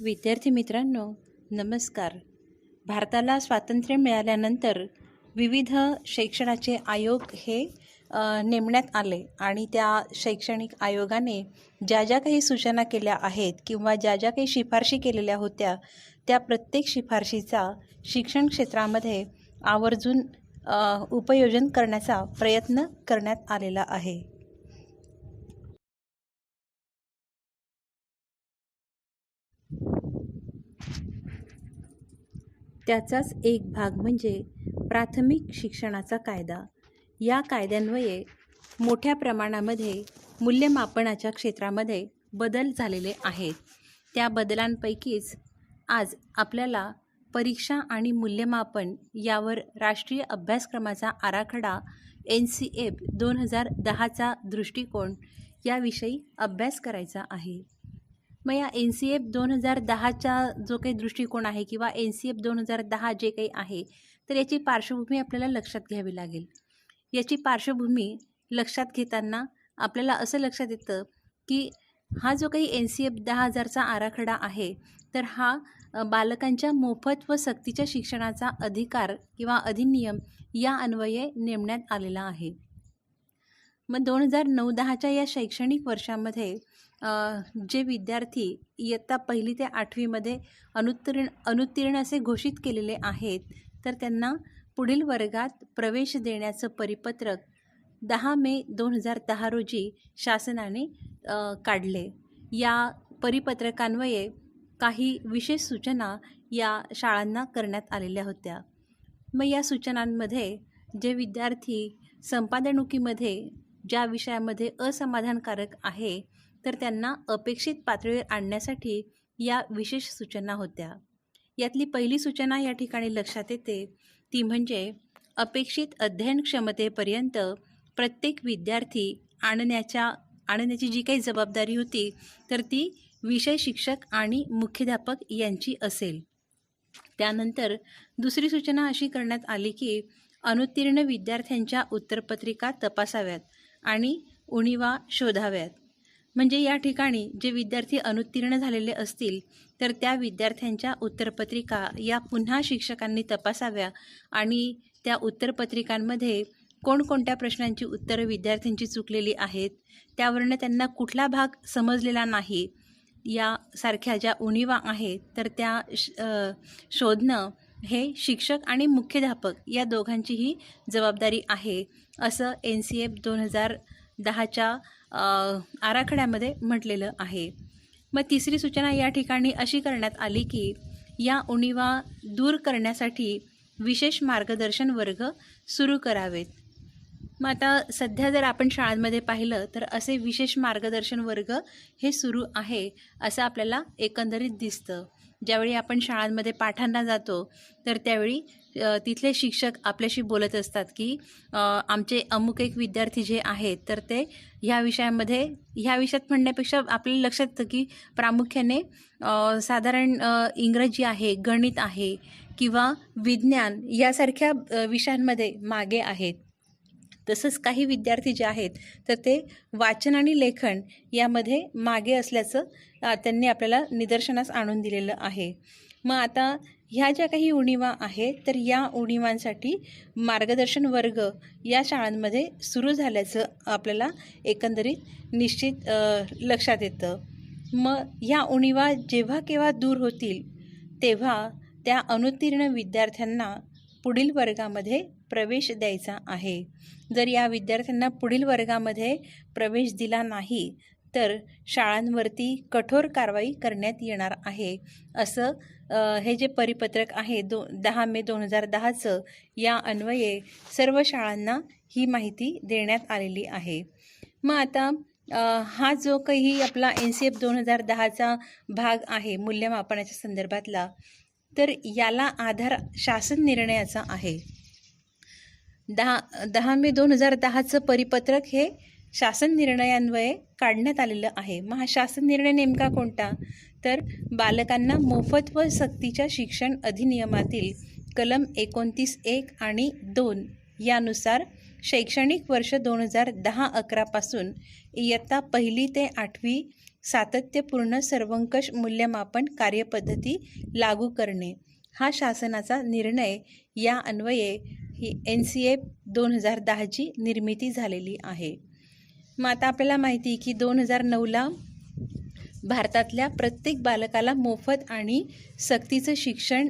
विद्यार्थी मित्रांनो, नमस्कार. भारताला स्वातंत्र्य मिळाल्यानंतर विविध शैक्षणाचे आयोग हे नेमण्यात आले आणि त्या शैक्षणिक आयोगाने ज्या ज्या काही सूचना केल्या आहेत किंवा ज्या ज्या काही शिफारशी केलेल्या होत्या त्या प्रत्येक शिफारशीचा शिक्षण क्षेत्रामध्ये आवर्जून उपयोजन करण्याचा प्रयत्न करण्यात आलेला आहे. त्याचाच एक भाग म्हणजे प्राथमिक शिक्षणाचा कायदा. या कायद्यान्वये मोठ्या प्रमाणामध्ये मूल्यमापनाच्या क्षेत्रामध्ये बदल झालेले आहेत. त्या बदलांपैकीच आज आपल्याला परीक्षा आणि मूल्यमापन यावर राष्ट्रीय अभ्यासक्रमाचा आराखडा NCEP 2010चा दृष्टिकोन याविषयी अभ्यास करायचा आहे. मग या NCEP 2010चा जो काही दृष्टिकोन आहे किंवा NCEP 2010 जे काही आहे तर याची पार्श्वभूमी आपल्याला लक्षात घ्यावी लागेल. याची पार्श्वभूमी लक्षात घेताना आपल्याला असं लक्षात येतं की हा जो काही NCEP 10,000चा आराखडा आहे तर हा बालकांच्या मोफत व सक्तीच्या शिक्षणाचा अधिकार किंवा अधिनियम या अन्वये नेमण्यात आलेला आहे. मग 2009-10च्या या शैक्षणिक वर्षामध्ये जे विद्यार्थी इयत्ता 1ली ते 8वीमध्ये अनुत्तीर्ण असे घोषित केलेले आहेत तर त्यांना पुढील वर्गात प्रवेश देण्याचं परिपत्रक 10 मे 2010 रोजी शासनाने काढले. या परिपत्रकान्वये काही विशेष सूचना या शाळांना करण्यात आलेल्या होत्या. मग या सूचनांमध्ये जे विद्यार्थी संपादनुकीमध्ये ज्या विषयामध्ये असमाधानकारक आहे तर त्यांना अपेक्षित पातळीवर आणण्यासाठी या विशेष सूचना होत्या. यातली पहिली सूचना या ठिकाणी लक्षात येते ती म्हणजे अपेक्षित अध्ययन क्षमतेपर्यंत प्रत्येक विद्यार्थी आणण्याची जी काही जबाबदारी होती तर ती विषय शिक्षक आणि मुख्याध्यापक यांची असेल. त्यानंतर दुसरी सूचना अशी करण्यात आली की अनुत्तीर्ण विद्यार्थ्यांच्या उत्तरपत्रिका तपासाव्यात आणि उणिवा शोधाव्यात. म्हणजे या ठिकाणी जे विद्यार्थी अनुत्तीर्ण झालेले असतील तर त्या विद्यार्थ्यांच्या उत्तरपत्रिका या पुन्हा शिक्षकांनी तपासाव्या आणि त्या उत्तरपत्रिकांमध्ये कोणकोणत्या प्रश्नांची उत्तरं विद्यार्थ्यांची चुकलेली आहेत, त्यावरनं त्यांना कुठला भाग समजलेला नाही यासारख्या ज्या उणिवा आहेत तर त्या शोधणं हे शिक्षक आणि मुख्याध्यापक या दोघांचीही जबाबदारी आहे असं NCEP 2010च्या आराखड्यामध्ये म्हटलेलं आहे. मग तिसरी सूचना या ठिकाणी अशी करण्यात आली की या उणिवा दूर करण्यासाठी विशेष मार्गदर्शन वर्ग सुरू करावेत. मग आता सध्या जर आपण शाळांमध्ये पाहिलं तर असे विशेष मार्गदर्शन वर्ग हे सुरू आहे असं आपल्याला एकंदरीत दिसतं. ज्यावेळी आपण शाळांमध्ये पाठांना जातो तर त्यावेळी तिथले शिक्षक आपल्याशी बोलत असतात की आमचे अमुक एक विद्यार्थी जे आहेत तर ते ह्या विषयात म्हणण्यापेक्षा आपल्याला लक्षात येतं की प्रामुख्याने साधारण इंग्रजी आहे, गणित आहे किंवा विज्ञान यासारख्या विषयांमध्ये मागे आहेत. तसंच काही विद्यार्थी जे आहेत तर ते वाचन आणि लेखन यामध्ये मागे असल्याचं त्यांनी आपल्याला निदर्शनास आणून दिलेलं आहे. मग आता ह्या ज्या काही उणिवा आहेत तर या उणिवांसाठी मार्गदर्शन वर्ग या शाळांमध्ये सुरू झाल्याचं आपल्याला एकंदरीत निश्चित लक्षात येतं. मग ह्या उणिवा जेव्हा केव्हा दूर होतील तेव्हा त्या अनुत्तीर्ण विद्यार्थ्यांना पुढील वर्गामध्ये प्रवेश द्यायचा आहे. जर या विद्यार्थ्यांना पुढील वर्गामध्ये प्रवेश दिला नाही तर शाळांवरती कठोर कारवाई करण्यात येणार आहे असं हे जे परिपत्रक आहे 10 मे 2010चं या अन्वये सर्व शाळांना ही माहिती देण्यात आलेली आहे. मग आता हा जो काही आपला NCEP 2010चा भाग आहे मूल्यमापनाच्या संदर्भातला तर याला आधार शासन निर्णयाचा आहे. 10 मे 2010चं परिपत्रक हे शासन निर्णयान्वये काढण्यात आलेलं आहे. मग हा शासन निर्णय नेमका कोणता तर बालकांना मोफत व सक्तीच्या शिक्षण अधिनियमातील कलम 29(1) आणि 2 यानुसार शैक्षणिक वर्ष 2010-11 पासून इयत्ता 1ली ते 8वी सातत्यपूर्ण सर्वंकष मूल्यमापन कार्यपद्धती लागू करणे हा शासनाचा निर्णय. या अन्वये ही NCF 2010ची निर्मिती झालेली आहे. मग आता आपल्याला माहिती आहे की 2009ला भारतातल्या प्रत्येक बालकाला मोफत आणि सक्तीचं शिक्षण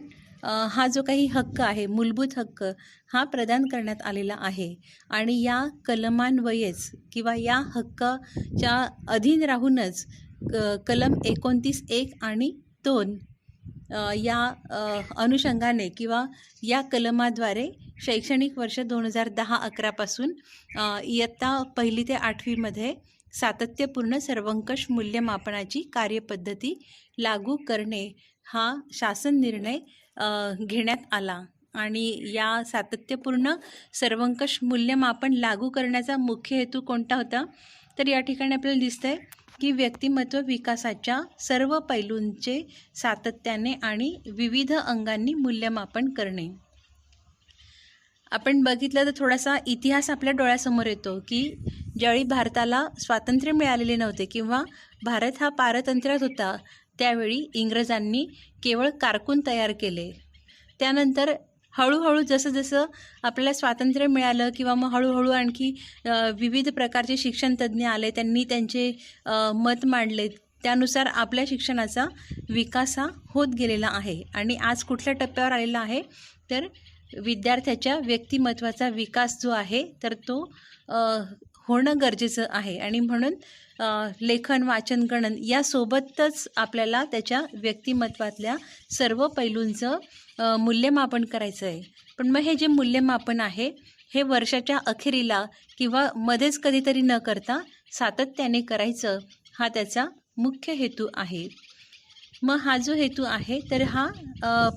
हा जो काही हक्क आहे, मूलभूत हक्क हा प्रदान करण्यात आलेला आहे. आणि या कलमान्वयेच किंवा या हक्काच्या अधीन राहूनच कलम 29(1) आणि 2 या अनुषंगाने किंवा या कलमाद्वारे शैक्षणिक वर्ष 2010-11 पासून इयत्ता 1ली ते 8वीमध्ये सातत्यपूर्ण सर्वंकष मूल्यमापनाची कार्यपद्धती लागू करणे हा शासन निर्णय घेण्यात आला. आणि या सातत्यपूर्ण सर्वंकष मूल्यमापन लागू करण्याचा मुख्य हेतू कोणता होता? तर या ठिकाणी आपल्याला दिसतंय की व्यक्तिमत्व विकासाच्या सर्व पैलूंचे सातत्याने आणि विविध अंगांनी मूल्यमापन करणे. आपण बघितलं तर थोडासा इतिहास आपल्या डोळ्यासमोर येतो की ज्यावेळी भारताला स्वातंत्र्य मिळालेले नव्हते किंवा भारत हा पारतंत्र्यात होता, त्यावेळी इंग्रजांनी केवळ कारकून तयार केले. त्यानंतर हळूहळू जसं जसं आपल्याला स्वातंत्र्य मिळालं किंवा मग हळूहळू आणखी विविध प्रकारचे शिक्षणतज्ज्ञ आले, त्यांनी त्यांचे मत मांडले, त्यानुसार आपल्या शिक्षणाचा विकास हा होत गेलेला आहे. आणि आज कुठल्या टप्प्यावर आलेला आहे? तर विद्यार्थ्याच्या व्यक्तिमत्वाचा विकास जो आहे तर तो होणं गरजेचं आहे. आणि म्हणून लेखन, वाचन, गणन यासोबतच आपल्याला त्याच्या व्यक्तिमत्वातल्या सर्व पैलूंचं मूल्यमापन करायचं आहे. पण मग हे जे मूल्यमापन आहे हे वर्षाच्या अखेरीला किंवा मध्येच कधीतरी न करता सातत्याने करायचं हा त्याचा मुख्य हेतू आहे. मग हा जो हेतू आहे तर हा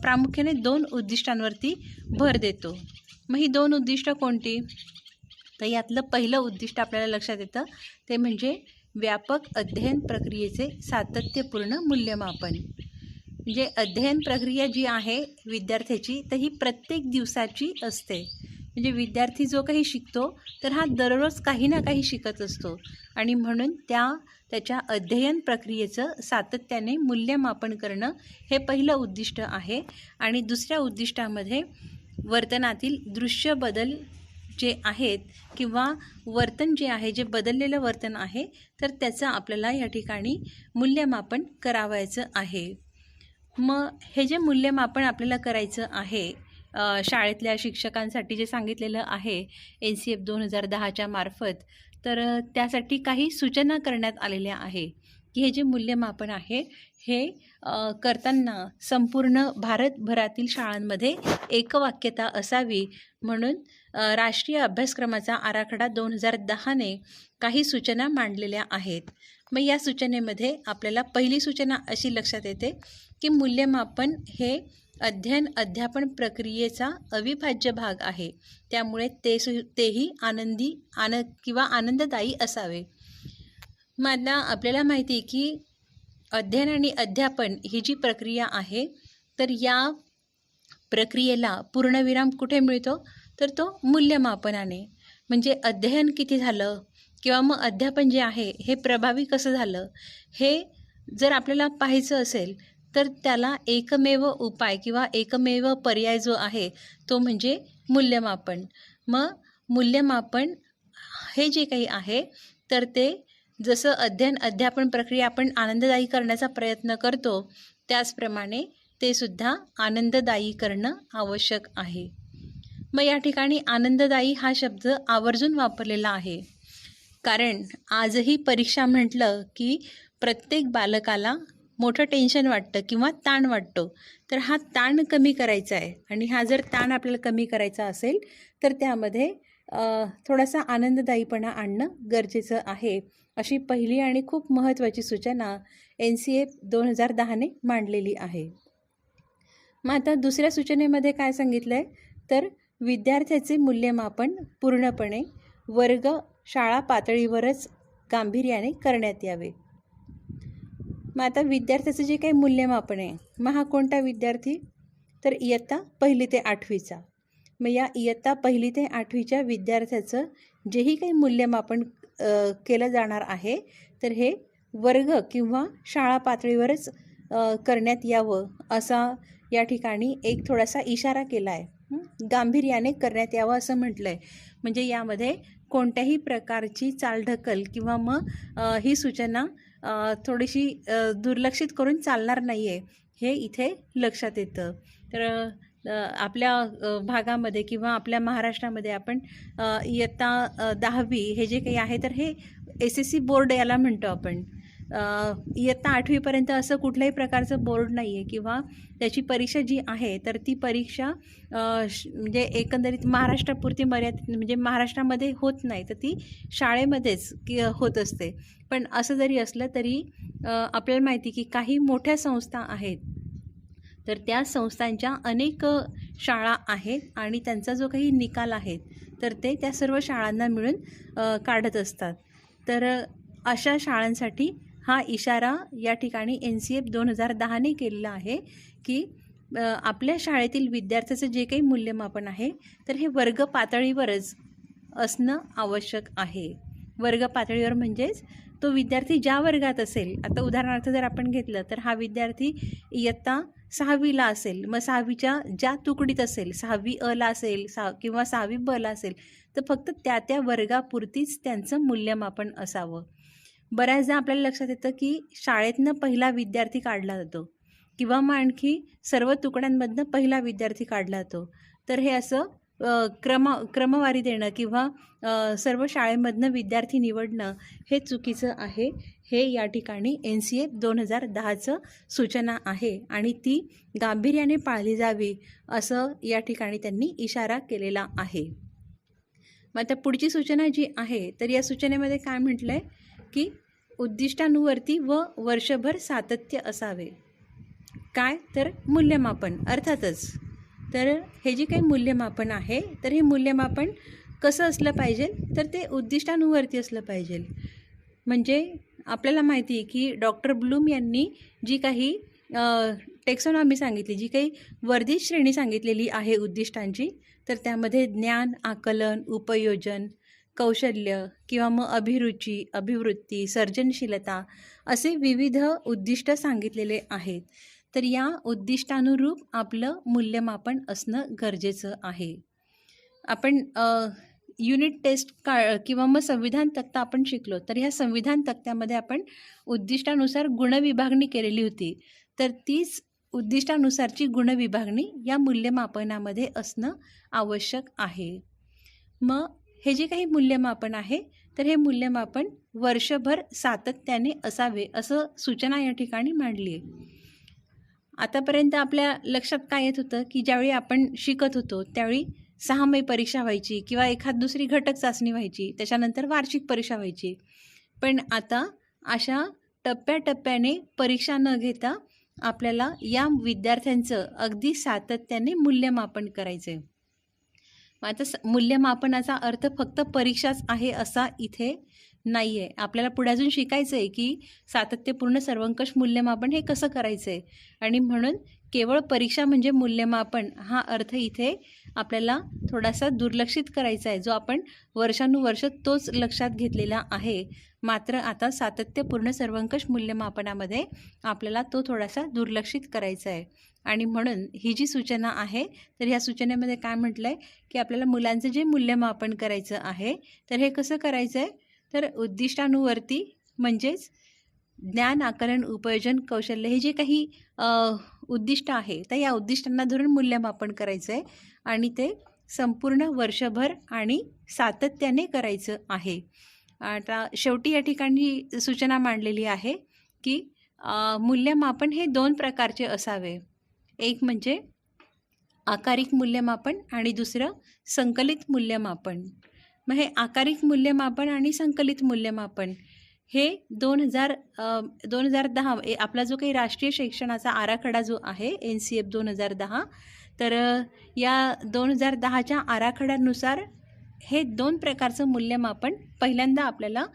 प्रामुख्याने 2 उद्दिष्टांवरती भर देतो. मग ही 2 उद्दिष्ट कोणती? तर यातलं पहिलं उद्दिष्ट आपल्याला लक्षात येतं ते म्हणजे व्यापक अध्ययन प्रक्रियेचे सातत्यपूर्ण मूल्यमापन. म्हणजे अध्ययन प्रक्रिया जी आहे विद्यार्थ्याची तर ही प्रत्येक दिवसाची असते. म्हणजे विद्यार्थी जो काही शिकतो तर हा दररोज काही ना काही शिकत असतो आणि म्हणून त्याच्या अध्ययन प्रक्रियेचं सातत्याने मूल्यमापन करणं हे पहिलं उद्दिष्ट आहे. आणि दुसऱ्या उद्दिष्टामध्ये वर्तनातील दृश्य बदल जे आहेत किंवा वर्तन जे आहे, जे बदललेलं वर्तन आहे तर त्याचं आपल्याला या ठिकाणी मूल्यमापन करावायचं आहे. मग हे जे मूल्यमापन आपल्याला करायचं आहे शाळेतल्या शिक्षकांसाठी जे सांगितलेलं आहे NCF 2010च्या मार्फत, तर त्यासाठी काही सूचना करण्यात आलेल्या आहे की हे जे मूल्यमापन आहे हे करताना संपूर्ण भारतभरातील शाळांमध्ये एकवाक्यता असावी म्हणून राष्ट्रीय अभ्यासक्रमाचा आराखडा 2010ने काही सूचना मांडलेल्या आहेत. मग या सूचनेमध्ये आपल्याला पहिली सूचना अशी लक्षात येते की मूल्यमापन हे अध्यापन प्रक्रियेचा अविभाज्य भाग आहे, त्यामुळे तेही आनंददायी असावे. मग आता आपल्याला माहिती आहे की अध्ययन आणि अध्यापन ही जी प्रक्रिया आहे तर या प्रक्रियेला पूर्णविराम कुठे मिळतो? तर तो मूल्यमापनाने. म्हणजे अध्ययन किती झालं किंवा मग अध्यापन जे आहे हे प्रभावी कसं झालं हे जर आपल्याला पाहायचं असेल तर त्याला एकमेव उपाय किंवा एकमेव पर्याय जो आहे तो म्हणजे मूल्यमापन. मग मूल्यमापन हे जे काही आहे तर ते जसं अध्यापन प्रक्रिया आपण आनंददायी करण्याचा प्रयत्न करतो त्याचप्रमाणे ते सुद्धा आनंददायी करणं आवश्यक आहे. मग या ठिकाणी आनंददायी हा शब्द आवर्जून वापरलेला आहे, कारण आजही परीक्षा म्हटलं की प्रत्येक बालकाला मोठं टेन्शन वाटतं किंवा ताण वाटतो. तर हा ताण कमी करायचा आहे आणि हा जर ताण आपल्याला कमी करायचा असेल तर त्यामध्ये थोडासा आनंददायीपणा आणणं गरजेचं आहे, अशी पहिली आणि खूप महत्त्वाची सूचना NCF 2010ने मांडलेली आहे. मग आता दुसऱ्या सूचनेमध्ये काय सांगितलं आहे तर विद्यार्थ्याचे मूल्यमापन पूर्णपणे वर्ग शाळा पातळीवरच गांभीर्याने करण्यात यावे. मग आता विद्यार्थ्याचं जे काही मूल्यमापन आहे मग हा कोणता विद्यार्थी? तर इयत्ता 1ली ते 8वीचा. मग या इयत्ता 1ली ते 8वीच्या विद्यार्थ्याचं जेही काही मूल्यमापन केलं जाणार आहे तर हे वर्ग किंवा शाळा पातळीवरच करण्यात यावं असा या ठिकाणी एक थोडासा इशारा केला आहे. गांभीर्याने करण्यात यावं असं म्हटलं आहे. म्हणजे यामध्ये कोणत्याही प्रकारची चालढकल किंवा मग ही सूचना थोडीशी दुर्लक्षित करून चालणार नाही आहे, हे इथे लक्षात येतं. तर आपल्या भागामध्ये किंवा आपल्या महाराष्ट्रामध्ये आपण इयत्ता 10वी हे जे काही आहे तर हे SSC बोर्ड याला म्हणतो आपण. इयत्ता 8वीपर्यंत असं कुठल्याही प्रकारचं बोर्ड नाही आहे किंवा त्याची परीक्षा जी आहे तर ती परीक्षा म्हणजे एकंदरीत महाराष्ट्रापुरती मर्यादित, म्हणजे महाराष्ट्रामध्ये होत नाही, तर ती शाळेमध्येच होत असते. पण असं जरी असलं तरी आपल्याला माहिती की काही मोठ्या संस्था आहेत, तर त्या संस्थांच्या अनेक शाळा आहेत आणि त्यांचा जो काही निकाल आहे तर ते त्या सर्व शाळांना मिळून काढत असतात. तर अशा शाळांसाठी हा इशारा या ठिकाणी NCF 2010ने केलेला आहे की आपल्या शाळेतील विद्यार्थ्याचं जे काही मूल्यमापन आहे तर हे वर्ग पातळीवरच असणं आवश्यक आहे. वर्ग पातळीवर म्हणजेच तो विद्यार्थी ज्या वर्गात असेल, आता उदाहरणार्थ जर आपण घेतलं तर हा विद्यार्थी इयत्ता 6वीला असेल, मग 6वीच्या ज्या तुकडीत असेल, 6वी अला असेल किंवा 6वी बला असेल, तर फक्त त्या त्या वर्गापुरतीच त्यांचं मूल्यमापन असावं. बऱ्याचदा आपल्याला लक्षात येतं की शाळेतनं पहिला विद्यार्थी काढला जातो किंवा मग आणखी सर्व तुकड्यांमधनं पहिला विद्यार्थी काढला जातो. तर हे असं क्रमवारी देणं किंवा सर्व शाळेमधनं विद्यार्थी निवडणं हे चुकीचं आहे. हे या ठिकाणी NCF 2010चं सूचना आहे आणि ती गांभीर्याने पाळली जावी असं या ठिकाणी त्यांनी इशारा केलेला आहे. मग आता पुढची सूचना जी आहे तर या सूचनेमध्ये काय म्हटलं आहे की उद्दिष्टानुवर्ती व वर्षभर सातत्य असावे. काय तर मूल्यमापन अर्थातच. तर हे जे काही मूल्यमापन आहे तर हे मूल्यमापन कसं असलं पाहिजे तर ते उद्दिष्टानुवर्ती असलं पाहिजे. म्हणजे आपल्याला माहिती आहे की डॉक्टर ब्लूम यांनी जी काही टेक्सॉनॉमी सांगितली, जी काही वर्धित श्रेणी सांगितलेली आहे उद्दिष्टांची, तर त्यामध्ये ज्ञान, आकलन, उपयोजन, कौशल्य किंवा मग अभिरुची, अभिवृत्ती, सर्जनशीलता असे विविध उद्दिष्ट सांगितलेले आहेत. तर या उद्दिष्टानुरूप आपलं मूल्यमापन असणं गरजेचं आहे. आपण युनिट टेस्ट किंवा मग संविधान तक्ता आपण शिकलो, तर ह्या संविधान तक्त्यामध्ये आपण उद्दिष्टानुसार गुणविभागणी केलेली होती. तर तीच उद्दिष्टानुसारची गुणविभागणी या मूल्यमापनामध्ये असणं आवश्यक आहे. मग हे जे काही मूल्यमापन आहे तर हे मूल्यमापन वर्षभर सातत्याने असावे असं सूचना या ठिकाणी मांडली आहे. आतापर्यंत आपल्या लक्षात काय येत होतं की ज्यावेळी आपण शिकत होतो त्यावेळी 6 परीक्षा व्हायची किंवा एखाद दुसरी घटक चाचणी व्हायची, त्याच्यानंतर वार्षिक परीक्षा व्हायची. पण आता अशा टप्प्याटप्प्याने परीक्षा न घेता आपल्याला या विद्यार्थ्यांचं अगदी सातत्याने मूल्यमापन करायचं आहे. मग आता मूल्यमापनाचा अर्थ फक्त परीक्षाच आहे असा इथे नाही आहे. आपल्याला पुढे अजून शिकायचं आहे की सातत्यपूर्ण सर्वंकष मूल्यमापन हे कसं करायचं आहे, आणि म्हणून केवळ परीक्षा म्हणजे मूल्यमापन हा अर्थ इथे आपल्याला थोडासा दुर्लक्षित करायचा आहे, जो आपण वर्षानुवर्ष तोच लक्षात घेतलेला आहे. मात्र आता सातत्यपूर्ण सर्वंकष मूल्यमापनामध्ये आपल्याला तो थोडासा दुर्लक्षित करायचा आहे. आणि म्हणून ही जी सूचना आहे तर ह्या सूचनेमध्ये काय म्हटलं आहे की आपल्याला मुलांचं जे मूल्यमापन करायचं आहे तर हे कसं करायचं आहे तर उद्दिष्टानुवर्ती, म्हणजेच ज्ञान, आकलन, उपयोजन, कौशल्य हे जे काही उद्दिष्ट आहे तर या उद्दिष्टांना धरून मूल्यमापन करायचं आहे आणि ते संपूर्ण वर्षभर आणि सातत्याने करायचं आहे. आता शेवटी या ठिकाणी सूचना मांडलेली आहे की मूल्यमापन हे 2 प्रकारचे असावे. एक म्हणजे आकारिक मूल्यमापन आणि दुसरं संकलित मूल्यमापन. मग हे आकारिक मूल्यमापन आणि संकलित मूल्यमापन हे 2010 आपला जो काही राष्ट्रीय शिक्षणाचा आराखडा जो आहे NCF 2010, तर या 2010च्या आराखड्यानुसार हे 2 प्रकारचं मूल्यमापन पहिल्यांदा आपल्याला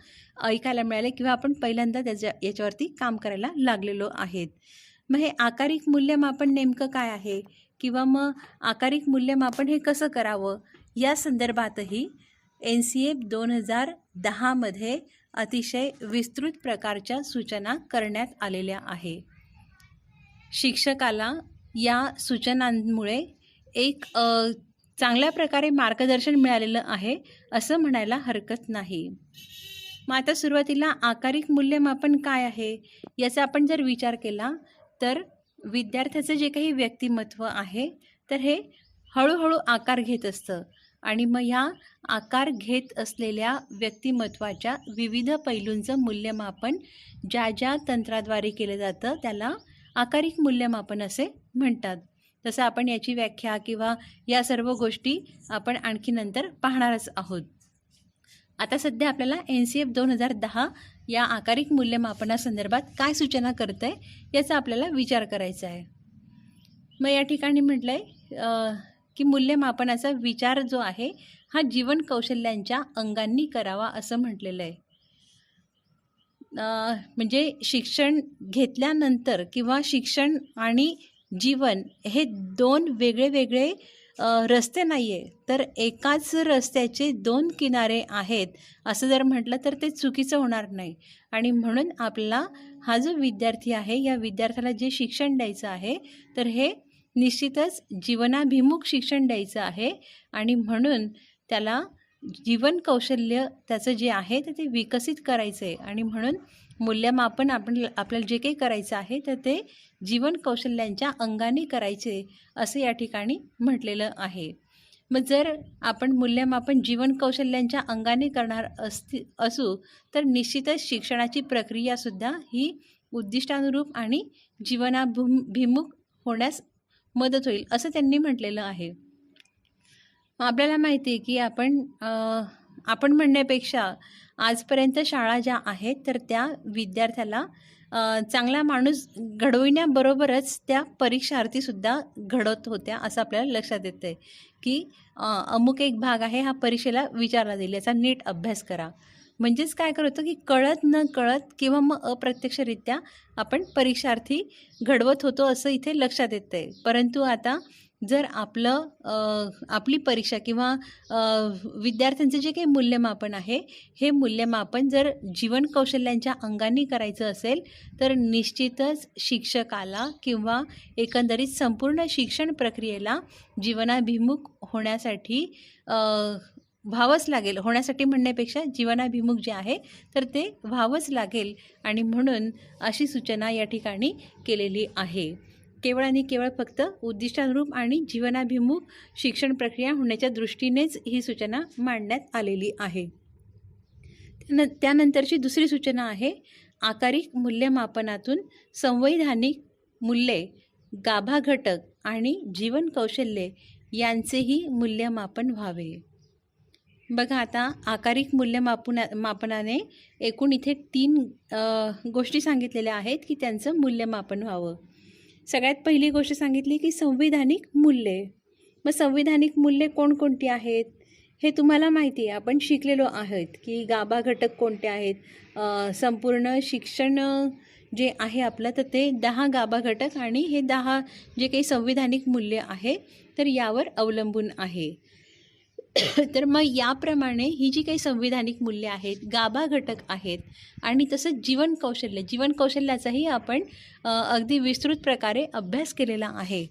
ऐकायला मिळाले किंवा आपण पहिल्यांदा याच्यावरती काम करायला लागलेलो आहेत. मग हे आकारिक मूल्यमापन नेमकं काय आहे किंवा मग आकारिक मूल्यमापन हे कसं करावं या संदर्भातही NCF 2010मध्ये अतिशय विस्तृत प्रकारच्या सूचना करण्यात आलेल्या आहे. शिक्षकाला या सूचनांमुळे एक चांगल्या प्रकारे मार्गदर्शन मिळालेलं आहे असं म्हणायला हरकत नाही. मग आता सुरुवातीला आकारिक मूल्यमापन काय आहे याचा आपण जर विचार केला तर विद्यार्थ्याचं जे काही व्यक्तिमत्व आहे तर हे हळूहळू आकार घेत असतं आणि मग ह्या आकार घेत असलेल्या व्यक्तिमत्वाच्या विविध पैलूंचं मूल्यमापन ज्या ज्या तंत्राद्वारे केलं जातं त्याला आकारिक मूल्यमापन असे म्हणतात. तसं आपण याची व्याख्या किंवा या सर्व गोष्टी आपण आणखी नंतर पाहणारच आहोत. आता सध्या आपल्याला NCF 2010 या आकारिक मूल्यमापनासंदर्भात काय सूचना करत आहे याचा आपल्याला विचार करायचा आहे. मग या ठिकाणी म्हटलं आहे की मूल्यमापनाचा विचार जो आहे हा जीवन कौशल्यांच्या अंगांनी करावा असं म्हटलेलं आहे. म्हणजे शिक्षण घेतल्यानंतर किंवा शिक्षण आणि जीवन हे दोन वेगळे वेगळे रस्ते नाही आहे, तर एकाच रस्त्याचे दोन किनारे आहेत असं जर म्हटलं तर ते चुकीचं होणार नाही. आणि म्हणून आपला हा जो विद्यार्थी आहे या विद्यार्थ्याला जे शिक्षण द्यायचं आहे तर हे निश्चितच जीवनाभिमुख शिक्षण द्यायचं आहे आणि म्हणून त्याला जीवन कौशल्य त्याचं जे आहे तर ते विकसित करायचं आहे. आणि म्हणून मूल्यमापन आपल्याला जे काही करायचं आहे तर ते जीवन कौशल्यांच्या अंगाने करायचे असं या ठिकाणी म्हटलेलं आहे. मग जर आपण मूल्यमापन जीवन कौशल्यांच्या अंगाने करणार असू तर निश्चितच शिक्षणाची प्रक्रियासुद्धा ही उद्दिष्टानुरूप आणि जीवनाभिमुख होण्यास मदत होईल असं त्यांनी म्हटलेलं आहे. आपल्याला माहिती आहे की आपण म्हणण्यापेक्षा आजपर्यंत शाळा ज्या आहेत तर त्या विद्यार्थ्याला चांगला माणूस घडविण्याबरोबरच त्या परीक्षार्थीसुद्धा घडवत होत्या असं आपल्याला लक्षात येतं आहे की अमुक एक भाग आहे हा परीक्षेला विचारला जाईल याचा नीट अभ्यास करा. म्हणजेच काय करत होतं की कळत न कळत किंवा मग अप्रत्यक्षरित्या आपण परीक्षार्थी घडवत होतो असं इथे लक्षात येतं आहे. परंतु आता जर आपली परीक्षा किंवा विद्यार्थ्यांचं जे काही मूल्यमापन आहे हे मूल्यमापन जर जीवन कौशल्यांच्या अंगाने करायचं असेल तर निश्चितच शिक्षकाला किंवा एकंदरीत संपूर्ण शिक्षण प्रक्रियेला जीवनाभिमुख होण्यासाठी व्हावंच लागेल. होण्यासाठी म्हणण्यापेक्षा जीवनाभिमुख जे आहे तर ते व्हावंच लागेल आणि म्हणून अशी सूचना या ठिकाणी केलेली आहे. केवळ आणि केवळ फक्त उद्दिष्टानुरूप आणि जीवनाभिमुख शिक्षण प्रक्रिया होण्याच्या दृष्टीनेच ही सूचना मांडण्यात आलेली आहे. त्यानंतरची दुसरी सूचना आहे आकारिक मूल्यमापनातून संवैधानिक मूल्ये, गाभा घटक आणि जीवन कौशल्ये यांचेही मूल्यमापन व्हावे. बघा आता आकारिक मूल्यमापनाने एकूण इथे 3 गोष्टी सांगितलेल्या आहेत की त्यांचं मूल्यमापन व्हावं. सगळ्यात पहिली गोष्ट सांगितली की संविधानिक मूल्ये. मग संविधानिक मूल्ये कोणकोणती आहेत हे तुम्हाला माहिती आहे, आपण शिकलेलो आहोत की गाभा घटक कोणते आहेत. संपूर्ण शिक्षण जे आहे आपलं तर ते 10 गाभा घटक आणि हे 10 जे काही संविधानिक मूल्य आहे तर यावर अवलंबून आहे. तर मग याप्रमाणे ही जी काही संविधानिक मूल्ये आहेत, गाभा घटक आहेत आणि तसंच जीवन कौशल्याचाही आपण अगदी विस्तृत प्रकारे अभ्यास केलेला आहे.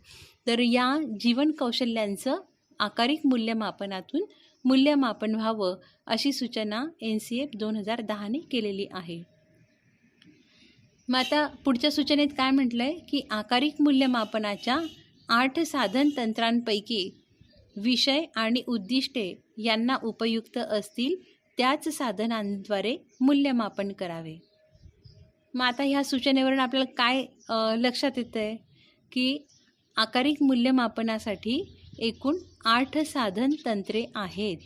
तर या जीवन कौशल्यांचं आकारिक मूल्यमापनातून मूल्यमापन व्हावं अशी सूचना NCF 2010ने केलेली आहे. मग आता पुढच्या सूचनेत काय म्हटलं आहे की आकारिक मूल्यमापनाच्या 8 साधन तंत्रांपैकी विषय आणि उद्दिष्टे यांना उपयुक्त असतील त्याच साधनांद्वारे मूल्यमापन करावे. मग आता ह्या सूचनेवरून आपल्याला काय लक्षात येतं आहे की आकारिक मूल्यमापनासाठी एकूण 8 साधन तंत्रे आहेत.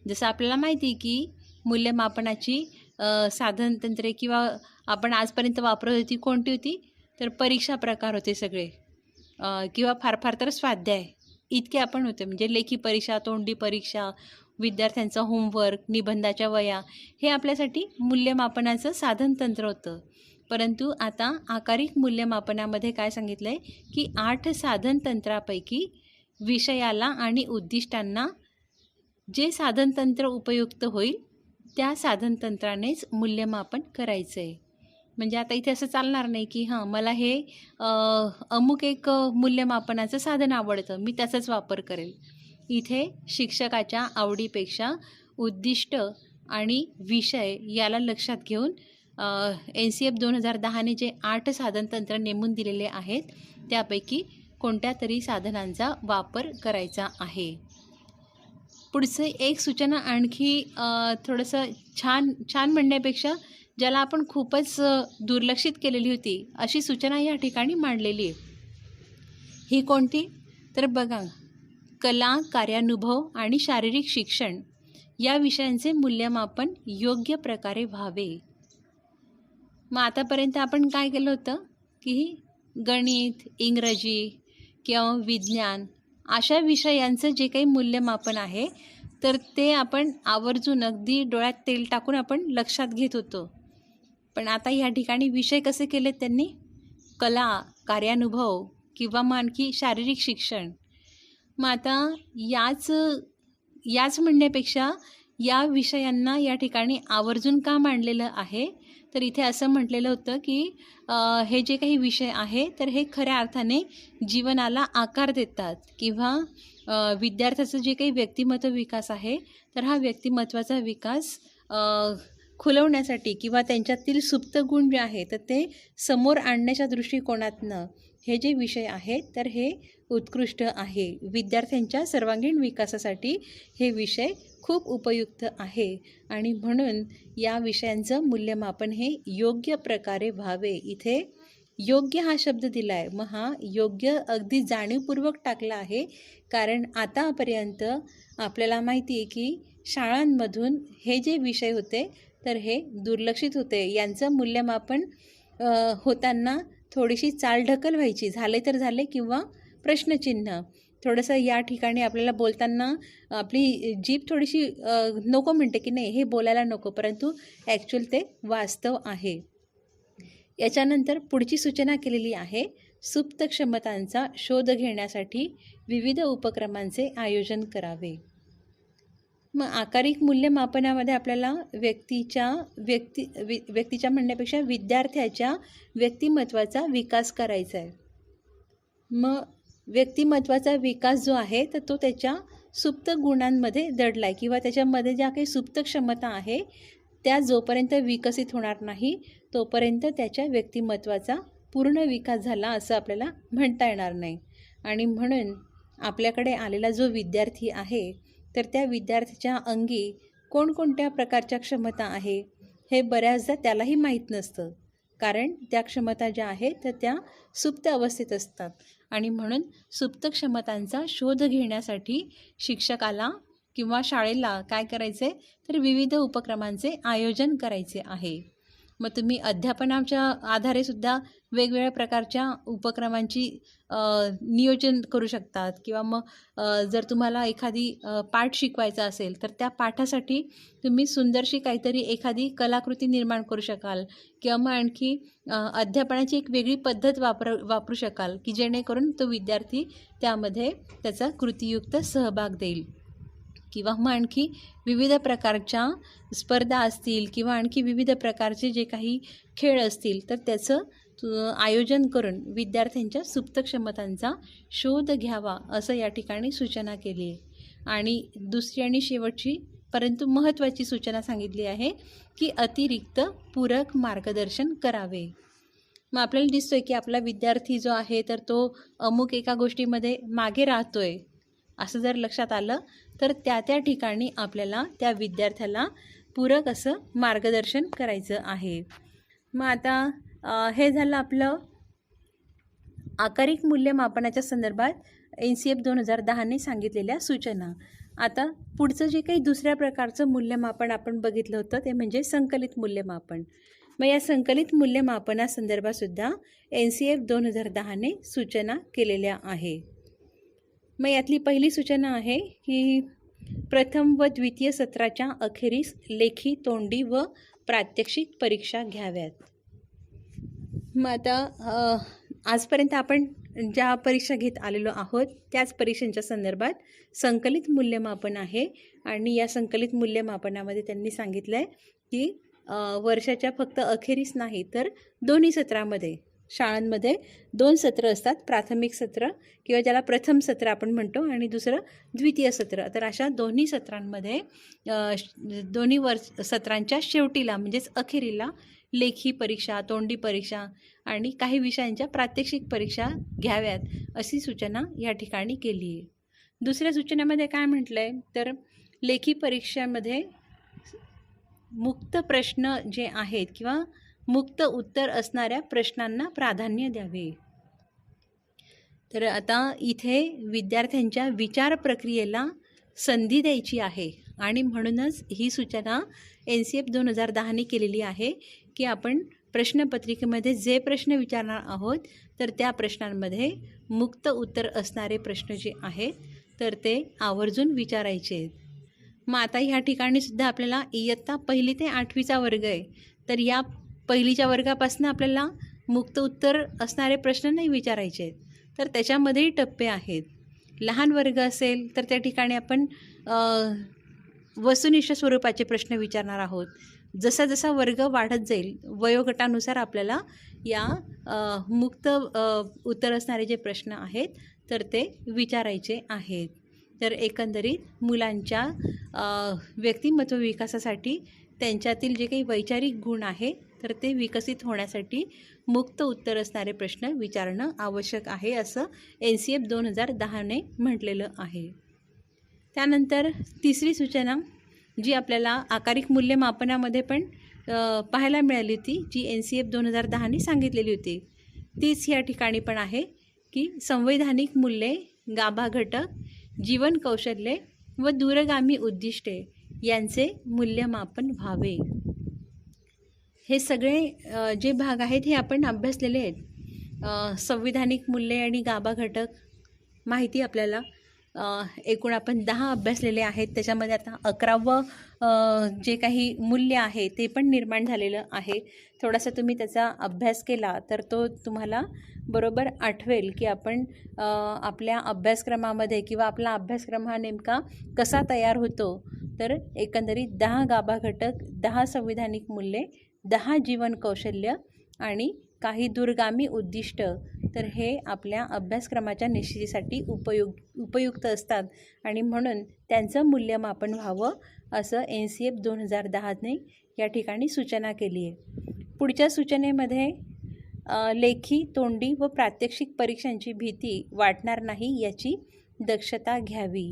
जसं आपल्याला माहिती आहे की मूल्यमापनाची साधन तंत्रे किंवा आपण आजपर्यंत वापरत होती कोणती होती तर परीक्षा प्रकार होते सगळे किंवा फार फार तर स्वाध्याय इतके आपण होते. म्हणजे लेखी परीक्षा, तोंडी परीक्षा, विद्यार्थ्यांचा होमवर्क, निबंधाच्या वह्या हे आपल्यासाठी मूल्यमापनाचं साधन तंत्र होतं. परंतु आता आकारिक मूल्यमापनामध्ये काय सांगितलं आहे की 8 साधन तंत्रापैकी विषयाला आणि उद्दिष्टांना जे साधन तंत्र उपयुक्त होईल त्या साधनतंत्रानेच मूल्यमापन करायचं आहे. म्हणजे आता इथे असं चालणार नाही की हां मला हे अमुक एक मूल्यमापनाचं साधन आवडतं, मी त्याचाच वापर करेल. इथे शिक्षकाच्या आवडीपेक्षा उद्दिष्ट आणि विषय याला लक्षात घेऊन NCF 2010ने जे 8 साधनतंत्र नेमून दिलेले आहेत त्यापैकी कोणत्या तरी साधनांचा वापर करायचा आहे. पुढचं एक सूचना आणखी थोडंसं छान म्हणण्यापेक्षा ज्याला आपण खूपच दुर्लक्षित केलेली होती अशी सूचना या ठिकाणी मांडलेली आहे. ही कोणती? तर बघा, कला, कार्यानुभव आणि शारीरिक शिक्षण या विषयांचे मूल्यमापन योग्य प्रकारे व्हावे. मग आतापर्यंत आपण काय केलं होतं की गणित, इंग्रजी किंवा विज्ञान अशा विषयांचं जे काही मूल्यमापन आहे तर ते आपण आवर्जून अगदी डोळ्यात तेल टाकून आपण लक्षात घेत होतो. पण आता या ठिकाणी विषय कसे केलेत त्यांनी? कला, कार्यानुभव किंवा मग आणखी शारीरिक शिक्षण. मग आता याच म्हणण्यापेक्षा या विषयांना या ठिकाणी आवर्जून का मांडलेलं आहे? तर इथे असं म्हटलेलं होतं की हे जे काही विषय आहे तर हे खऱ्या अर्थाने जीवनाला आकार देतात किंवा विद्यार्थ्याचं जे काही व्यक्तिमत्व विकास आहे तर हा व्यक्तिमत्वाचा विकास खुलवण्यासाठी किंवा त्यांच्यातील सुप्त गुण जे आहे तर ते समोर आणण्याच्या दृष्टिकोनातनं हे जे विषय आहेत तर हे उत्कृष्ट आहे. विद्यार्थ्यांच्या सर्वांगीण विकासासाठी हे विषय खूप उपयुक्त आहे आणि म्हणून या विषयांचं मूल्यमापन हे योग्य प्रकारे व्हावे. इथे योग्य हा शब्द दिला आहे. मग हा योग्य अगदी जाणीवपूर्वक टाकला आहे कारण आतापर्यंत आपल्याला माहिती आहे की शाळांमधून हे जे विषय होते तर हे दुर्लक्षित होते. यांचं मूल्यमापन होताना थोडीशी चालढकल व्हायची, झाले तर झाले किंवा प्रश्नचिन्ह. थोडंसं या ठिकाणी आपल्याला बोलताना आपली जीभ थोडीशी नको म्हणते की नाही हे बोलायला नको, परंतु ॲक्च्युअल ते वास्तव आहे. याच्यानंतर पुढची सूचना केलेली आहे, सुप्त क्षमतांचा शोध घेण्यासाठी विविध उपक्रमांचे आयोजन करावे. मग आकारिक मूल्यमापनामध्ये आपल्याला व्यक्तीच्या म्हणण्यापेक्षा विद्यार्थ्याच्या व्यक्तिमत्वाचा विकास करायचा आहे. मग व्यक्तिमत्वाचा विकास जो आहे तर तो त्याच्या सुप्त गुणांमध्ये दडला आहे किंवा त्याच्यामध्ये ज्या काही सुप्त क्षमता आहे त्या जोपर्यंत विकसित होणार नाही तोपर्यंत त्याच्या व्यक्तिमत्वाचा पूर्ण विकास झाला असं आपल्याला म्हणता येणार नाही. आणि म्हणून आपल्याकडे आलेला जो विद्यार्थी आहे तर त्या विद्यार्थ्याच्या अंगी कोणकोणत्या प्रकारच्या क्षमता आहे हे बऱ्याचदा त्यालाही माहीत नसतं कारण त्या क्षमता ज्या आहेत तर त्या सुप्त अवस्थेत असतात. आणि म्हणून सुप्त क्षमतांचा शोध घेण्यासाठी शिक्षकाला किंवा शाळेला काय करायचे तर विविध उपक्रमांचे आयोजन करायचे आहे. मग तुम्ही अध्यापनाच्या आधारे सुद्धा वेगवेगळ्या प्रकारच्या उपक्रमांची नियोजन करू शकतात किंवा मग जर तुम्हाला एखादी पाठ शिकवायचा असेल तर त्या पाठासाठी तुम्ही सुंदरशी काहीतरी एखादी कलाकृती निर्माण करू शकाल किंवा मग आणखी अध्यापनाची एक वेगळी पद्धत वापरू शकाल की जेणेकरून तो विद्यार्थी त्यामध्ये त्याचा कृतीयुक्त सहभाग देईल. किंवा मग आणखी विविध प्रकारच्या स्पर्धा असतील किंवा आणखी विविध प्रकारचे जे काही खेळ असतील तर त्याचं आयोजन करून विद्यार्थ्यांच्या सुप्त क्षमतांचा शोध घ्यावा असं या ठिकाणी सूचना केली आहे. आणि दुसरी आणि शेवटची परंतु महत्त्वाची सूचना सांगितली आहे की अतिरिक्त पूरक मार्गदर्शन करावे. मग आपल्याला दिसतोय की आपला विद्यार्थी जो आहे तर तो अमुक एका गोष्टीमध्ये मागे राहतोय असं जर लक्षात आलं तर त्या ठिकाणी आपल्याला त्या विद्यार्थ्याला पूरक असं मार्गदर्शन करायचं आहे. मग आता हे झालं आपलं आकारिक मूल्यमापनाच्या संदर्भात NCF 2010ने सांगितलेल्या सूचना. आता पुढचं जे काही दुसऱ्या प्रकारचं मूल्यमापन आपण बघितलं होतं ते म्हणजे संकलित मूल्यमापन. मग या संकलित मूल्यमापनासंदर्भातसुद्धा NCF 2010ने सूचना केलेल्या आहे. मग यातली पहिली सूचना आहे की प्रथम व द्वितीय सत्राच्या अखेरीस लेखी, तोंडी व प्रात्यक्षिक परीक्षा घ्याव्यात. मग आता आजपर्यंत आपण ज्या परीक्षा घेत आलेलो आहोत त्याच परीक्षांच्या संदर्भात संकलित मूल्यमापन आहे आणि या संकलित मूल्यमापनामध्ये त्यांनी सांगितलं आहे की वर्षाच्या फक्त अखेरीस नाही तर दोन्ही सत्रामध्ये शाळांमध्ये 2 सत्र असतात, प्राथमिक सत्र किंवा ज्याला प्रथम सत्र आपण म्हणतो आणि दुसरं द्वितीय सत्र. तर अशा दोन्ही सत्रांमध्ये दोन्ही सत्रांच्या शेवटीला म्हणजेच अखेरीला लेखी परीक्षा, तोंडी परीक्षा आणि काही विषयांच्या प्रात्यक्षिक परीक्षा घ्याव्यात अशी सूचना या ठिकाणी केली आहे. दुसऱ्या सूचनेमध्ये काय म्हटलं आहे तर लेखी परीक्षेमध्ये मुक्त प्रश्न जे आहेत किंवा मुक्त उत्तर असणाऱ्या प्रश्नांना प्राधान्य द्यावे. तर आता इथे विद्यार्थ्यांच्या विचार प्रक्रियेला संधी द्यायची आहे आणि म्हणूनच ही सूचना NCF 2010ने केलेली आहे की आपण प्रश्नपत्रिकेमध्ये जे प्रश्न विचारणार आहोत तर त्या प्रश्नांमध्ये मुक्त उत्तर असणारे प्रश्न जे आहेत तर ते आवर्जून विचारायचे आहेत. मग आता ह्या ठिकाणी सुद्धा आपल्याला इयत्ता 1 ते 8वीचा वर्ग आहे, तर या पहिलीच्या वर्गापासून आपल्याला मुक्त उत्तर असणारे प्रश्न नाही विचारायचे आहेत, तर त्याच्यामध्येही टप्पे आहेत. लहान वर्ग असेल तर त्या ठिकाणी आपण वस्तुनिष्ठ स्वरूपाचे प्रश्न विचारणार आहोत. जसा जसा वर्ग वाढत जाईल वयोगटानुसार आपल्याला या मुक्त उत्तर असणारे जे प्रश्न आहेत तर ते विचारायचे आहेत. तर एकंदरीत मुलांच्या व्यक्तिमत्व विकासासाठी त्यांच्यातील जे काही वैचारिक गुण आहे तर ते विकसित होण्यासाठी मुक्त उत्तर असणारे प्रश्न विचारणं आवश्यक आहे असं NCF 2010ने म्हटलेलं आहे. त्यानंतर तिसरी सूचना जी आपल्याला आकारिक मूल्यमापनामध्ये पण पाहायला मिळाली होती, जी NCF 2010ने सांगितलेली होती, तीच या ठिकाणी पण आहे की संवैधानिक मूल्ये, गाभा घटक, जीवन कौशल्ये व दूरगामी उद्दिष्टे यांचे मूल्यमापन व्हावे. हे सगळे जे भाग आहेत हे आपण अभ्यासलेले आहेत. संविधानिक मूल्ये आणि गाभा घटक माहिती आपल्याला एकूण आपण 10 अभ्यासलेले आहेत. त्याच्यामध्ये आता 11वं जे काही मूल्य आहे ते पण निर्माण झालेलं आहे. थोडासा तुम्ही त्याचा अभ्यास केला तर तो तुम्हाला बरोबर आठवेल की आपण आपल्या अभ्यासक्रमामध्ये किंवा आपला अभ्यासक्रम हा नेमका कसा तयार होतो. तर एकंदरीत 10 गाभा घटक, 10 संविधानिक मूल्ये, 10 जीवन कौशल्य आणि काही दूरगामी उद्दिष्ट तर हे आपल्या अभ्यासक्रमाच्या निश्चितीसाठी उपयुक्त असतात आणि म्हणून त्यांचं मूल्यमापन व्हावं असं NCF 2010ने या ठिकाणी सूचना केली आहे. पुढच्या सूचनेमध्ये लेखी, तोंडी व प्रात्यक्षिक परीक्षांची भीती वाटणार नाही याची दक्षता घ्यावी.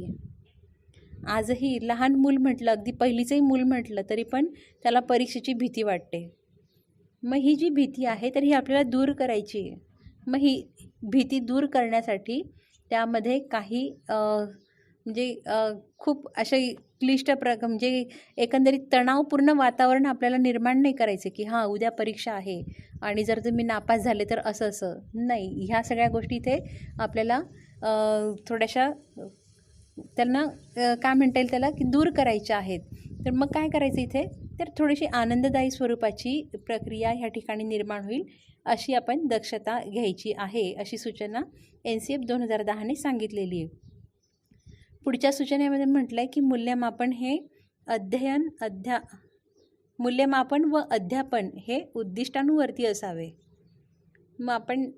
आजही लहान मूल म्हटलं, अगदी पहिलीचंही मूल म्हटलं तरी पण त्याला परीक्षेची भीती वाटते. मग ही जी भीती आहे तर ही आपल्याला दूर करायची आहे. मग ही भीती दूर करण्यासाठी त्यामध्ये काही म्हणजे खूप असे क्लिष्ट म्हणजे एकंदरीत तणावपूर्ण वातावरण आपल्याला निर्माण नाही करायचे की हां उद्या परीक्षा आहे आणि जर तुम्ही नापास झाले तर असं असं नाही. ह्या सगळ्या गोष्टी इथे आपल्याला थोड्याशा त्यांना काय म्हणता येईल त्याला की दूर करायच्या आहेत. तर मग काय करायचं इथे तर थोडीशी आनंददायी स्वरूपाची प्रक्रिया ह्या ठिकाणी निर्माण होईल अशी आपण दक्षता घ्यायची आहे अशी सूचना NCF 2010ने सांगितलेली आहे. पुढच्या सूचनेमध्ये म्हटलं आहे की मूल्यमापन हे मूल्यमापन व अध्यापन हे उद्दिष्टांवरती असावे. मग आपण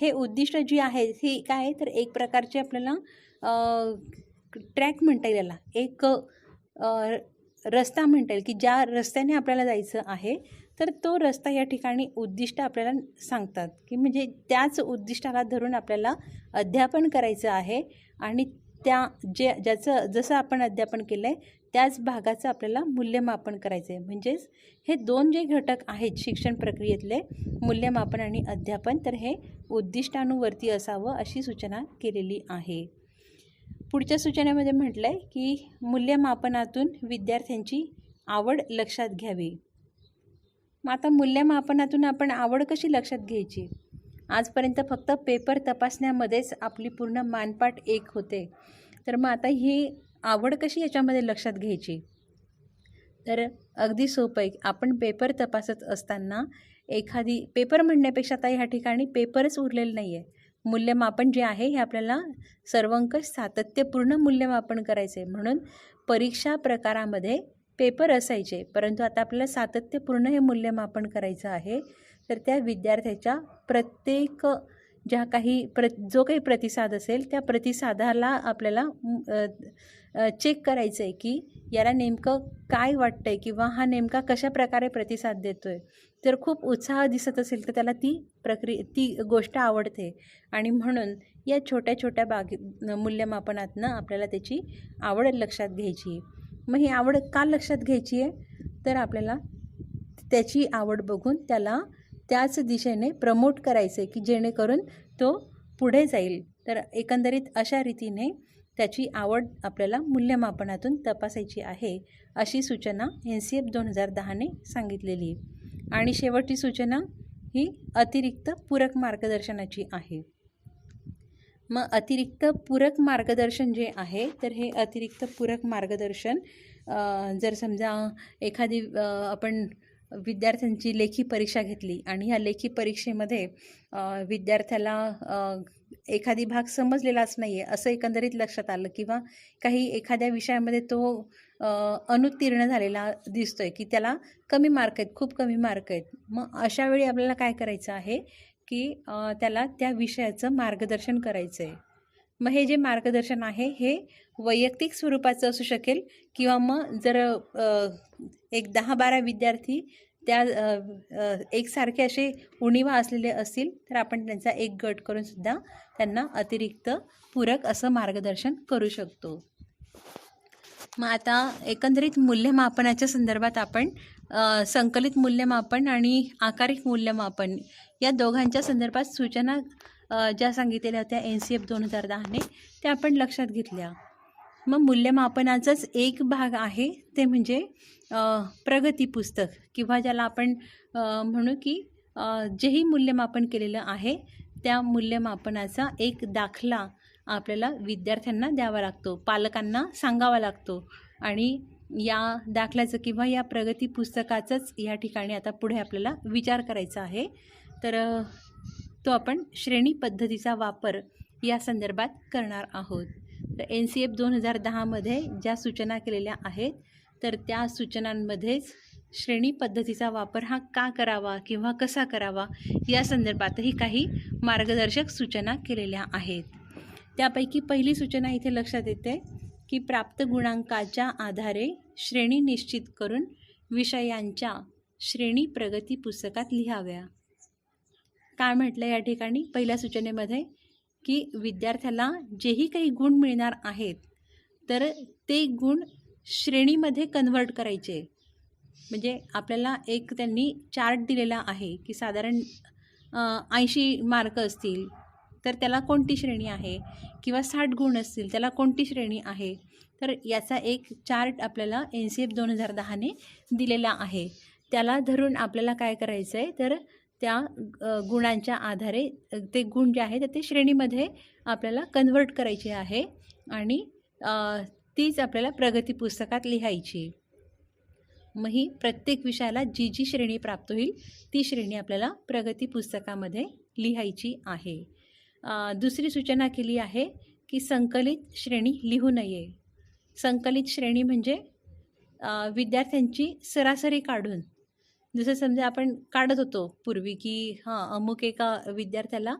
हे उद्दिष्ट जी आहेत ही काय तर एक प्रकारचे आपल्याला ट्रॅक म्हणता येईल, याला एक रस्ता म्हणता येईल की ज्या रस्त्याने आपल्याला जायचं आहे तर तो रस्ता या ठिकाणी उद्दिष्ट आपल्याला सांगतात की म्हणजे त्याच उद्दिष्टाला धरून आपल्याला अध्यापन करायचं आहे आणि ज्याचं जसं आपण अध्यापन केलं आहे त्याच भागाचं आपल्याला मूल्यमापन करायचं आहे. म्हणजेच हे 2 जे घटक आहेत शिक्षण प्रक्रियेतले मूल्यमापन आणि अध्यापन तर हे उद्दिष्टानुवर्ती असावं अशी सूचना केलेली आहे. पुढच्या सूचनेमध्ये म्हटलं आहे की मूल्यमापनातून विद्यार्थ्यांची आवड लक्षात घ्यावी. मग आता मूल्यमापनातून आपण आवड कशी लक्षात घ्यायची. आजपर्यंत फक्त पेपर तपासण्यामध्येच आपली पूर्ण मानपाठ एक होते. तर मग आता ही आवड कशी याच्यामध्ये लक्षात घ्यायची तर अगदी सोपं आहे. आपण पेपर तपासत असताना एखादी पेपर म्हणण्यापेक्षा आता ह्या ठिकाणी पेपरच उरलेलं नाही आहे. मूल्यमापन जे आहे हे आपल्याला सर्वंकष सातत्यपूर्ण मूल्यमापन करायचं आहे. म्हणून परीक्षा प्रकारामध्ये पेपर असायचे, परंतु आता आपल्याला सातत्यपूर्ण हे मूल्यमापन करायचं आहे. तर त्या विद्यार्थ्याच्या प्रत्येक जो काही प्रतिसाद असेल त्या प्रतिसादाला आपल्याला चेक करायचं आहे की याला नेमकं काय वाटतंय किंवा हा नेमका कशा प्रकारे प्रतिसाद देतोय. जर खूप उत्साह दिसत असेल तर त्याला ती गोष्ट आवडते आणि म्हणून या छोट्या छोट्या मूल्यमापनातनं आपल्याला त्याची आवड लक्षात घ्यायची. मग ही आवड का लक्षात घ्यायची आहे, तर आपल्याला त्याची आवड बघून त्याला त्याच दिशेने प्रमोट करायचं आहे की जेणेकरून तो पुढे जाईल. तर एकंदरीत अशा रीतीने त्याची आवड आपल्याला मूल्यमापनातून तपासायची आहे, अशी सूचना NCF 2010ने सांगितलेली आहे. आणि शेवटची सूचना ही अतिरिक्त पूरक मार्गदर्शनाची आहे. मग अतिरिक्त पूरक मार्गदर्शन जे आहे, तर हे अतिरिक्त पूरक मार्गदर्शन जर समजा एखादी आपण विद्यार्थ्यांची लेखी परीक्षा घेतली आणि ह्या लेखी परीक्षेमध्ये विद्यार्थ्याला एखादी भाग समजलेलाच नाही आहे असं एकंदरीत लक्षात आलं किंवा एखाद्या विषयामध्ये तो अनुत्तीर्ण झालेला दिसतो आहे की त्याला कमी मार्क आहेत, खूप कमी मार्क आहेत. मग अशा वेळी आपल्याला काय करायचं आहे की त्याला त्या विषयाचं मार्गदर्शन करायचं आहे. मग हे जे मार्गदर्शन आहे हे वैयक्तिक स्वरूपाचं असू शकेल किंवा मग जर एक 10-12 विद्यार्थी त्या एकसारखे असे उणिवा असलेले असतील तर आपण त्यांचा एक गट करून सुद्धा त्यांना अतिरिक्त पूरक असं मार्गदर्शन करू शकतो. मग आता एकंदरीत मूल्यमापनाच्या संदर्भात आपण संकलित मूल्यमापन आणि आकारिक मूल्यमापन या दोघांच्या संदर्भात सूचना ज्या सांगितलेल्या होत्या NCF 2010ने त्या आपण लक्षात घेतल्या. मग मूल्यमापनाचाच एक भाग आहे ते म्हणजे प्रगती पुस्तक किंवा ज्याला आपण म्हणू की जेही मूल्यमापन केलेलं आहे त्या मूल्यमापनाचा एक दाखला आपल्याला विद्यार्थ्यांना द्यावा लागतो, पालकांना सांगावा लागतो आणि या दाखल्याचं किंवा या प्रगती पुस्तकाचंच या ठिकाणी आता पुढे आपल्याला विचार करायचा आहे. तर तो आपण श्रेणी पद्धतीचा वापर या संदर्भात करणार आहोत. तर NCF 2010मध्ये ज्या सूचना केलेल्या आहेत तर त्या सूचनांमध्येच श्रेणी पद्धतीचा वापर हा का करावा किंवा कसा करावा या संदर्भातही काही मार्गदर्शक सूचना केलेल्या आहेत. त्यापैकी पहिली सूचना इथे लक्षात येते की प्राप्त गुणांकाच्या आधारे श्रेणी निश्चित करून विषयांच्या श्रेणी प्रगती पुस्तकात लिहाव्या. काय म्हटलं या ठिकाणी पहिल्या सूचनेमध्ये की विद्यार्थ्याला जेही काही गुण मिळणार आहेत तर ते गुण श्रेणीमध्ये कन्व्हर्ट करायचे. म्हणजे आपल्याला एक त्यांनी चार्ट दिलेला आहे की साधारण 80 मार्क असतील तर त्याला कोणती श्रेणी आहे किंवा 60 गुण असतील त्याला कोणती श्रेणी आहे. तर याचा एक चार्ट आपल्याला NCF 2010ने दिलेला आहे. त्याला धरून आपल्याला काय करायचं आहे तर त्या गुणांच्या आधारे ते गुण जे आहे तर ते श्रेणीमध्ये आपल्याला कन्व्हर्ट करायचे आहे आणि तीच आपल्याला प्रगती पुस्तकात लिहायची. मग ही प्रत्येक विषयाला जी जी श्रेणी प्राप्त होईल ती श्रेणी आपल्याला प्रगती पुस्तकामध्ये लिहायची आहे. दुसरी सूचना केली आहे की संकलित श्रेणी लिहू नये. संकलित श्रेणी म्हणजे विद्यार्थ्यांची सरासरी काढून, जसं समजा आपण काढत होतो पूर्वी की अमुक एका विद्यार्थ्याला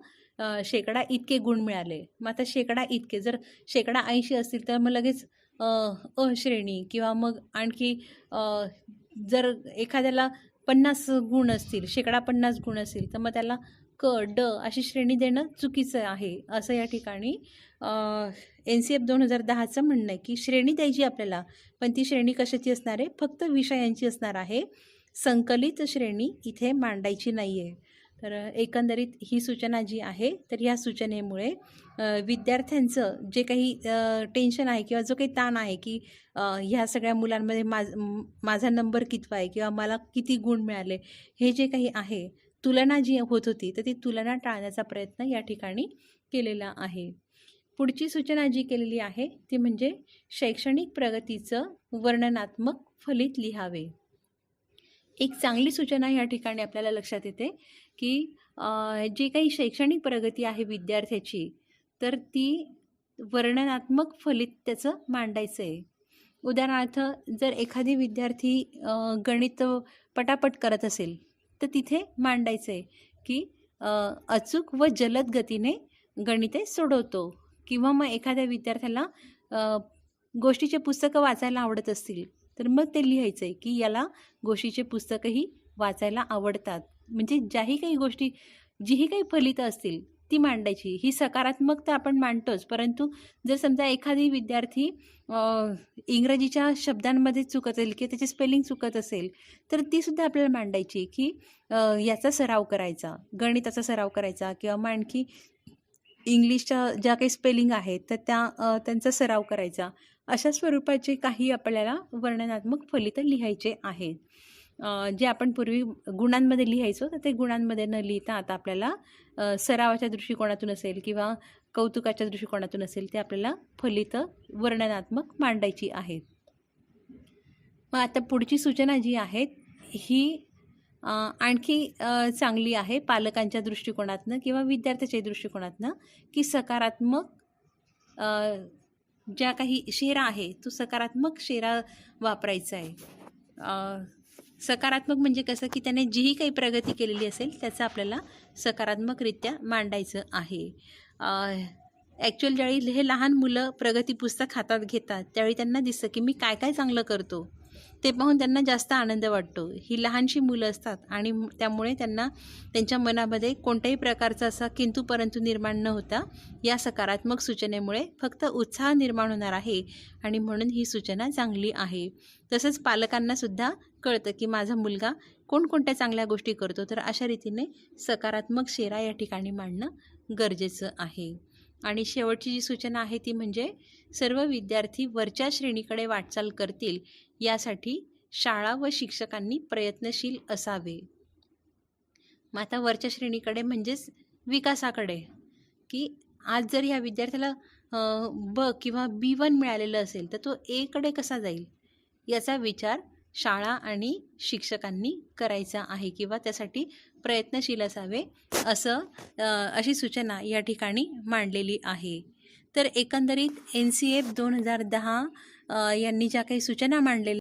शेकडा इतके गुण मिळाले. मग आता शेकडा इतके जर शेकडा 80 असतील तर मग लगेच अ श्रेणी किंवा मग आणखी जर एखाद्याला 50 गुण असतील, शेकडा 50 गुण असतील तर मग त्याला क ड अशी श्रेणी देणं चुकीचं आहे असं या ठिकाणी NCF 2010चं म्हणणं आहे की श्रेणी द्यायची आपल्याला, पण ती श्रेणी कशाची असणार आहे, फक्त विषयांची असणार आहे. संकलित श्रेणी इथे मांडायची नाही आहे. तर एकंदरीत ही सूचना जी आहे तर ह्या सूचनेमुळे विद्यार्थ्यांचं जे काही टेन्शन आहे किंवा जो काही ताण आहे की ह्या सगळ्या मुलांमध्ये माझा नंबर कितवा आहे किंवा मला किती गुण मिळाले, हे जे काही आहे तुलना जी होत होती तर ती तुलना टाळण्याचा प्रयत्न या ठिकाणी केलेला आहे. पुढची सूचना जी केलेली आहे ती म्हणजे शैक्षणिक प्रगतीचं वर्णनात्मक फलित लिहावे. एक चांगली सूचना या ठिकाणी आपल्याला लक्षात येते की जी काही शैक्षणिक प्रगती आहे विद्यार्थ्याची, तर ती वर्णनात्मक फलित त्याचं मांडायचं आहे. उदाहरणार्थ जर एखादी विद्यार्थी गणित पटापट करत असेल तर तिथे मांडायचं आहे की अचूक व जलद गतीने गणिते सोडवतो. किंवा मग एखाद्या विद्यार्थ्याला गोष्टीचे पुस्तकं वाचायला आवडत असतील तर मग ते लिहायचं आहे की याला गोष्टीचे पुस्तकंही वाचायला आवडतात. म्हणजे ज्याही काही गोष्टी, जीही काही फलितं असतील ती मांडायची. ही सकारात्मकता आपण मांडतोच, परंतु जर समजा एखादी विद्यार्थी इंग्रजीच्या शब्दांमध्ये चुकत असेल किंवा त्याची स्पेलिंग चुकत असेल तर तीसुद्धा आपल्याला मांडायची की याचा सराव करायचा, गणिताचा सराव करायचा किंवा मग आणखी इंग्लिशच्या ज्या काही स्पेलिंग आहेत तर त्यांचा सराव करायचा. अशा स्वरूपाचे काही आपल्याला वर्णनात्मक फलितं लिहायचे आहेत. जे आपण पूर्वी गुणांमध्ये लिहायचो तर ते गुणांमध्ये न लिहिता आता आपल्याला सरावाच्या दृष्टिकोनातून असेल किंवा कौतुकाच्या दृष्टिकोनातून असेल ते आपल्याला फलितं वर्णनात्मक मांडायची आहेत. मग आता पुढची सूचना जी आहे ही आणखी चांगली आहे पालकांच्या दृष्टिकोनातनं किंवा विद्यार्थ्याच्या दृष्टिकोनातनं की सकारात्मक ज्या काही शेरा आहे तो सकारात्मक शेरा वापरायचा आहे. सकारात्मक म्हणजे कसं की त्याने जीही काही प्रगती केलेली असेल त्याचं आपल्याला सकारात्मकरित्या मांडायचं आहे. ॲक्च्युअल ज्यावेळी हे लहान मुलं प्रगती पुस्तक हातात घेतात त्यावेळी त्यांना दिसतं की मी काय काय चांगलं करतो, ते पाहून त्यांना जास्त आनंद वाटतो. ही लहानशी मुलं असतात आणि त्यामुळे त्यांना त्यांच्या मनामध्ये कोणत्याही प्रकारचा असा किंतु परंतु निर्माण न होता या सकारात्मक सूचनेमुळे फक्त उत्साह निर्माण होणार आहे आणि म्हणून ही सूचना चांगली आहे. तसंच पालकांनासुद्धा कळतं की माझा मुलगा कोणकोणत्या चांगल्या गोष्टी करतो, तर अशा रीतीने सकारात्मक शेरा या ठिकाणी मांडणं गरजेचं आहे. आणि शेवटची जी सूचना आहे ती म्हणजे सर्व विद्यार्थी वरच्या श्रेणीकडे वाटचाल करतील यासाठी शाळा व शिक्षकांनी प्रयत्नशील असावे. मग आता वरच्या श्रेणीकडे म्हणजेच विकासाकडे, की आज जर ह्या विद्यार्थ्याला ब किंवा B1 मिळालेलं असेल तर तो Aकडे कसा जाईल याचा विचार शाळा आणि शिक्षकांनी करायचा आहे किंवा त्यासाठी प्रयत्नशील असावे अशी सूचना या ठिकाणी मांडलेली आहे. तर एकंदरीत NCF 2010 यांनी ज्या काही सूचना मांडलेल्या